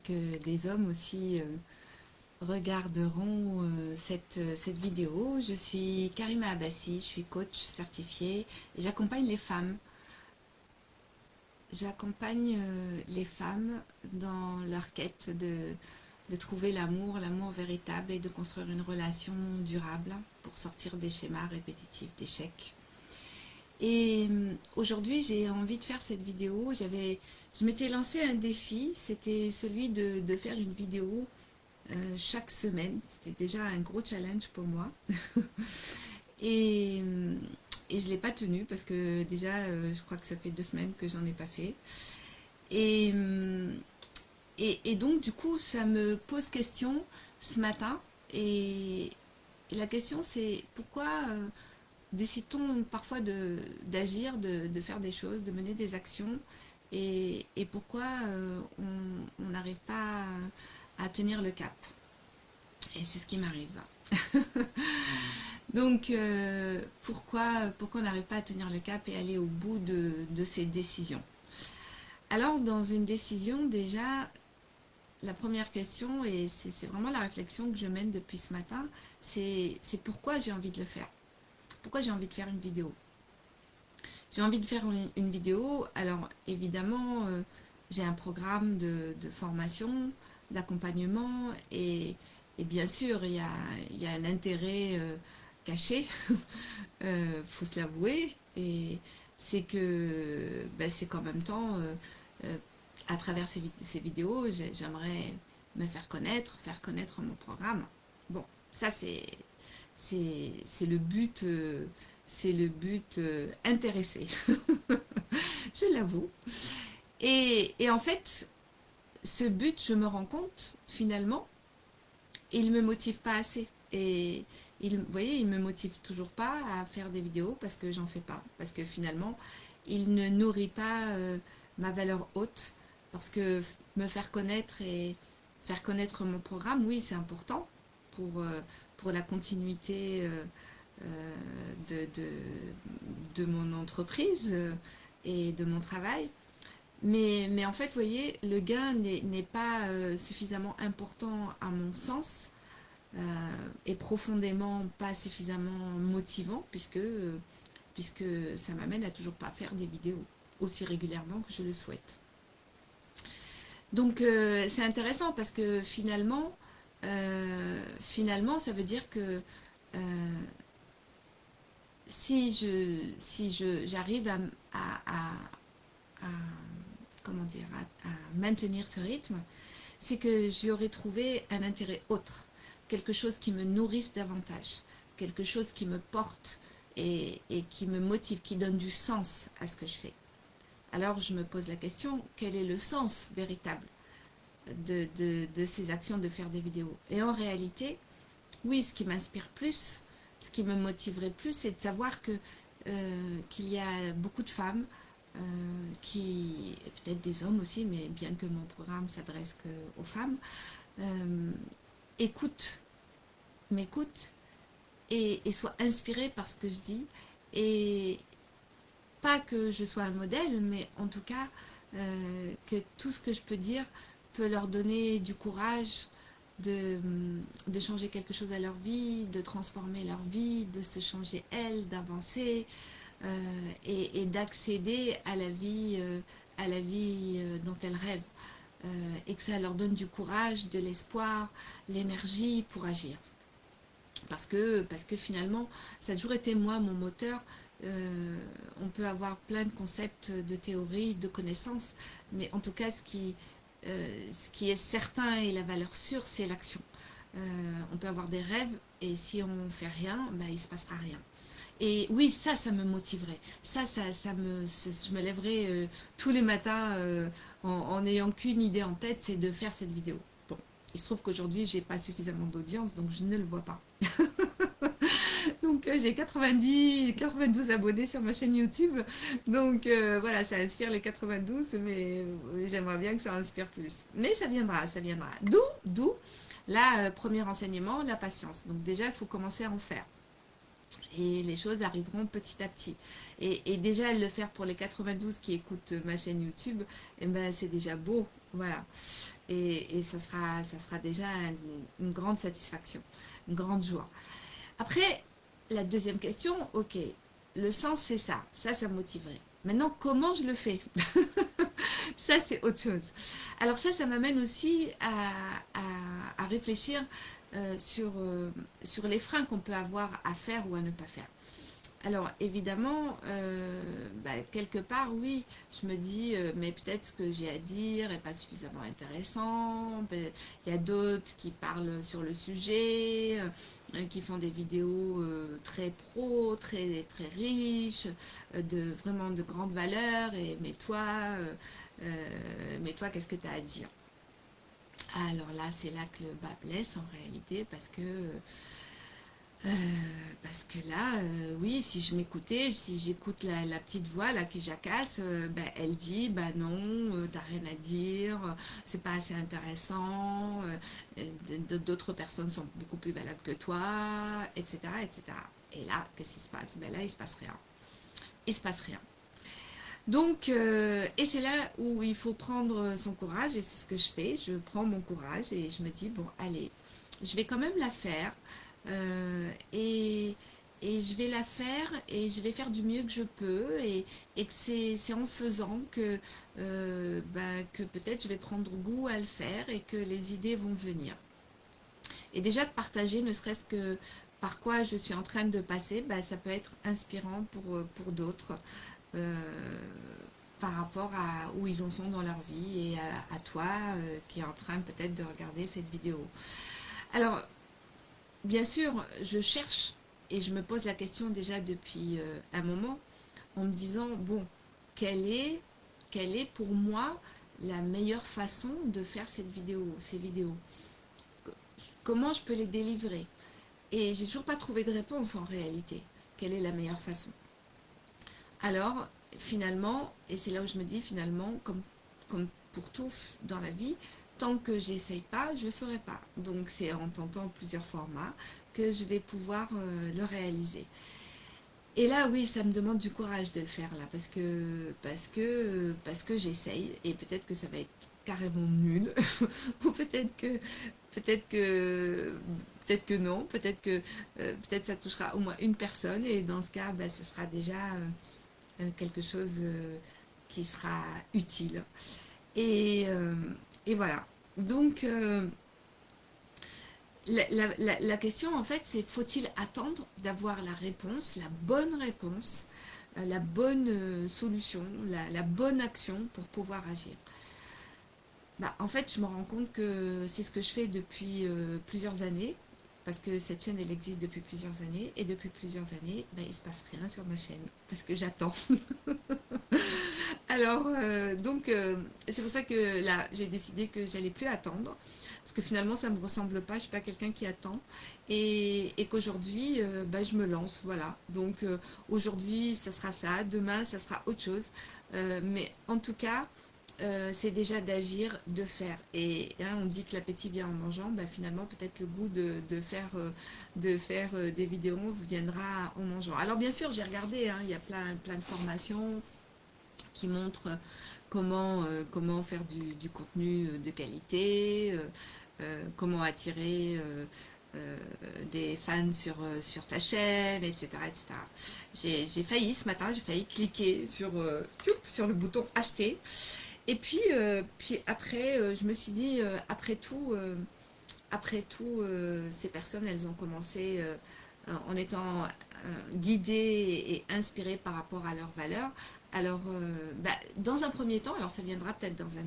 que des hommes aussi regarderont cette vidéo. Je suis Karima Abbassi, je suis coach certifiée et j'accompagne les femmes. J'accompagne les femmes dans leur quête de trouver l'amour véritable et de construire une relation durable pour sortir des schémas répétitifs d'échecs. Et aujourd'hui, j'ai envie de faire cette vidéo. Je m'étais lancé un défi, c'était celui de faire une vidéo chaque semaine. C'était déjà un gros challenge pour moi. et, et je ne l'ai pas tenu parce que déjà, je crois que ça fait 2 semaines que j'en ai pas fait. Et, et donc, du coup, ça me pose question ce matin. Et la question, c'est pourquoi décide-t-on parfois d'agir, de faire des choses, de mener des actions et pourquoi on n'arrive pas à tenir le cap. Et c'est ce qui m'arrive. Donc, pourquoi on n'arrive pas à tenir le cap et aller au bout de ces décisions. Alors, dans une décision, déjà, la première question, et c'est vraiment la réflexion que je mène depuis ce matin, c'est pourquoi j'ai envie de le faire. Pourquoi j'ai envie de faire une vidéo. J'ai envie de faire une vidéo, alors évidemment, j'ai un programme de formation, d'accompagnement, et bien sûr, il y a un intérêt caché, faut se l'avouer, et c'est que c'est qu'en même temps, à travers ces vidéos, j'aimerais me faire connaître mon programme. Bon, ça c'est le but, intéressé, je l'avoue. Et en fait, ce but, je me rends compte, finalement, il ne me motive pas assez. Et vous voyez, il ne me motive toujours pas à faire des vidéos parce que j'en fais pas. Parce que finalement, il ne nourrit pas ma valeur haute. Parce que me faire connaître et faire connaître mon programme, oui, c'est important pour la continuité de mon entreprise et de mon travail. Mais en fait, vous voyez, le gain n'est pas suffisamment important à mon sens et profondément pas suffisamment motivant puisque ça m'amène à toujours pas faire des vidéos aussi régulièrement que je le souhaite. Donc c'est intéressant parce que finalement, ça veut dire que si j'arrive à comment dire, à maintenir ce rythme, c'est que j'aurais trouvé un intérêt autre, quelque chose qui me nourrisse davantage, quelque chose qui me porte et qui me motive, qui donne du sens à ce que je fais. Alors je me pose la question, quel est le sens véritable de ces actions de faire des vidéos? Et en réalité, oui, ce qui m'inspire plus, ce qui me motiverait plus, c'est de savoir qu'il y a beaucoup de femmes qui, peut-être des hommes aussi, mais bien que mon programme s'adresse qu'aux femmes, m'écoutent et soient inspirées par ce que je dis. Et pas que je sois un modèle, mais en tout cas, que tout ce que je peux dire peut leur donner du courage de changer quelque chose à leur vie, de transformer leur vie, de se changer elles, d'avancer et d'accéder à la vie dont elles rêvent. Et que ça leur donne du courage, de l'espoir, l'énergie pour agir. Parce que finalement, ça a toujours été moi mon moteur. On peut avoir plein de concepts, de théories, de connaissances, mais en tout cas, ce qui est certain et la valeur sûre, c'est l'action. On peut avoir des rêves et si on ne fait rien, il ne se passera rien. Et oui, ça me motiverait. Je me lèverais tous les matins en n'ayant qu'une idée en tête, c'est de faire cette vidéo. Bon, il se trouve qu'aujourd'hui, j'ai pas suffisamment d'audience, donc je ne le vois pas. Donc j'ai 92 abonnés sur ma chaîne YouTube. Donc voilà, ça inspire les 92, mais j'aimerais bien que ça inspire plus. Mais ça viendra. D'où la premier enseignement, la patience. Donc déjà, il faut commencer à en faire. Et les choses arriveront petit à petit. Et déjà, le faire pour les 92 qui écoutent ma chaîne YouTube, c'est déjà beau. Voilà. Et ça sera déjà une grande satisfaction, une grande joie. Après, la deuxième question, ok, le sens c'est ça me motiverait. Maintenant, comment je le fais? Ça, c'est autre chose. Alors ça m'amène aussi à réfléchir sur les freins qu'on peut avoir à faire ou à ne pas faire. Alors évidemment, quelque part, oui, je me dis, mais peut-être ce que j'ai à dire n'est pas suffisamment intéressant. Il y a d'autres qui parlent sur le sujet, qui font des vidéos très pro, très riches, vraiment de grande valeur. Mais toi, qu'est-ce que tu as à dire? Alors là, c'est là que le bas blesse en réalité, parce que là, oui, si je m'écoutais, si j'écoute la petite voix là qui jacasse, elle dit, bah non, t'as rien à dire, c'est pas assez intéressant, d'autres personnes sont beaucoup plus valables que toi, etc., etc. Et là, qu'est-ce qui se passe? Ben là, il se passe rien. Il se passe rien. Donc, et c'est là où il faut prendre son courage, et c'est ce que je fais. Je prends mon courage et je me dis, bon, allez, je vais quand même la faire. euh, et, et je vais la faire et je vais faire du mieux que je peux. Et que c'est en faisant que peut-être je vais prendre goût à le faire et que les idées vont venir. Et déjà de partager, ne serait-ce que par quoi je suis en train de passer, ça peut être inspirant pour d'autres euh, par rapport à où ils en sont dans leur vie et à toi qui est en train peut-être de regarder cette vidéo. Alors, bien sûr, je cherche et je me pose la question déjà depuis un moment en me disant, bon, quelle est, quelle est pour moi la meilleure façon de faire ces vidéos? Comment je peux les délivrer? Et j'ai toujours pas trouvé de réponse en réalité. Quelle est la meilleure façon? Alors, finalement, et c'est là où je me dis finalement, comme pour tout dans la vie, tant que j'essaye pas, je ne saurai pas. Donc c'est en tentant plusieurs formats que je vais pouvoir le réaliser. Et là, oui, ça me demande du courage de le faire là, parce que j'essaye, et peut-être que ça va être carrément nul, ou peut-être que, peut-être que non, peut-être ça touchera au moins une personne, et dans ce cas, ce sera déjà quelque chose qui sera utile. Et, euh, et voilà. Donc, la question, en fait, c'est faut-il attendre d'avoir la réponse, la bonne réponse, la bonne solution, la bonne action pour pouvoir agir? En fait, je me rends compte que c'est ce que je fais depuis plusieurs années, parce que cette chaîne, elle existe depuis plusieurs années, et depuis plusieurs années, il ne se passe rien sur ma chaîne, parce que j'attends. Alors, c'est pour ça que là, j'ai décidé que j'allais plus attendre, parce que finalement, ça me ressemble pas, je suis pas quelqu'un qui attend, et qu'aujourd'hui, je me lance, voilà. Donc, aujourd'hui, ça sera ça, demain, ça sera autre chose, mais en tout cas, c'est déjà d'agir, de faire. Et hein, on dit que l'appétit vient en mangeant, finalement, peut-être le goût de faire des vidéos viendra en mangeant. Alors, bien sûr, j'ai regardé, hein, il y a plein de formations qui montre comment faire du contenu de qualité, comment attirer des fans sur ta chaîne, etc. etc. J'ai failli ce matin, j'ai failli cliquer sur le bouton acheter. Et puis après, je me suis dit, après tout, ces personnes, elles ont commencé en étant guidées et inspirées par rapport à leurs valeurs. Alors, dans un premier temps, alors ça viendra peut-être dans un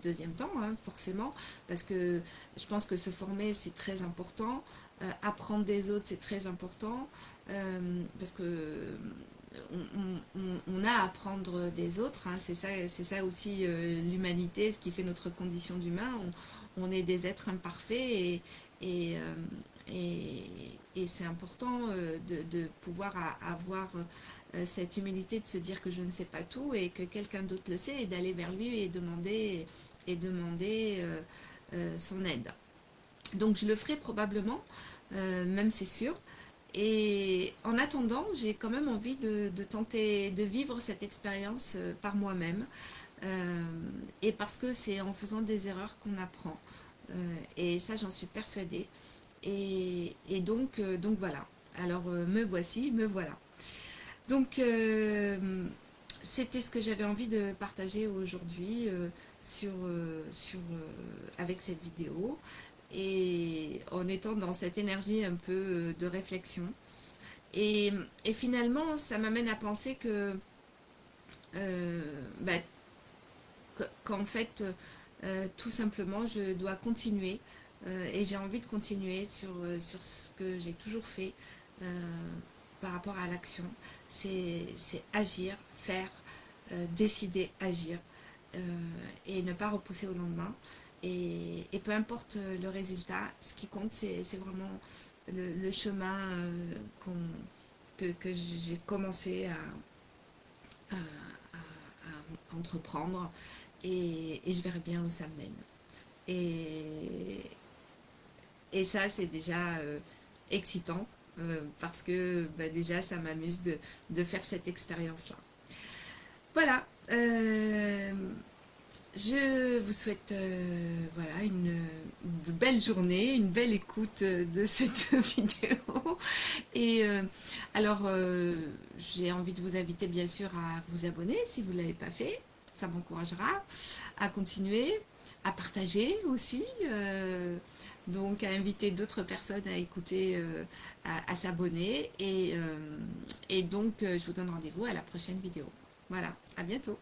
deuxième temps, hein, forcément, parce que je pense que se former, c'est très important. Apprendre des autres, c'est très important, parce que on a à apprendre des autres, hein, c'est ça aussi l'humanité, ce qui fait notre condition d'humain. On est des êtres imparfaits et, euh, et, et c'est important de pouvoir avoir cette humilité de se dire que je ne sais pas tout et que quelqu'un d'autre le sait et d'aller vers lui et demander son aide. Donc je le ferai probablement, même c'est sûr. Et en attendant, j'ai quand même envie de tenter de vivre cette expérience par moi-même, et parce que c'est en faisant des erreurs qu'on apprend. Et ça, j'en suis persuadée. Donc voilà. Alors, me voici, me voilà. Donc, c'était ce que j'avais envie de partager aujourd'hui avec cette vidéo et en étant dans cette énergie un peu de réflexion. Et, et finalement, ça m'amène à penser que, bah, qu'en fait, tout simplement, je dois continuer et j'ai envie de continuer sur ce que j'ai toujours fait par rapport à l'action. C'est agir, faire, décider, agir et ne pas repousser au lendemain. Et peu importe le résultat, ce qui compte, c'est vraiment le chemin que j'ai commencé à, à entreprendre et je verrai bien où ça me mène. Et, et ça, c'est déjà excitant parce que bah, déjà, ça m'amuse de faire cette expérience-là. Voilà. Je vous souhaite voilà, une belle journée, une belle écoute de cette vidéo. Et alors, j'ai envie de vous inviter bien sûr à vous abonner si vous ne l'avez pas fait. Ça m'encouragera à continuer, à partager aussi. Donc, à inviter d'autres personnes à écouter, à s'abonner. Et donc, je vous donne rendez-vous à la prochaine vidéo. Voilà, à bientôt.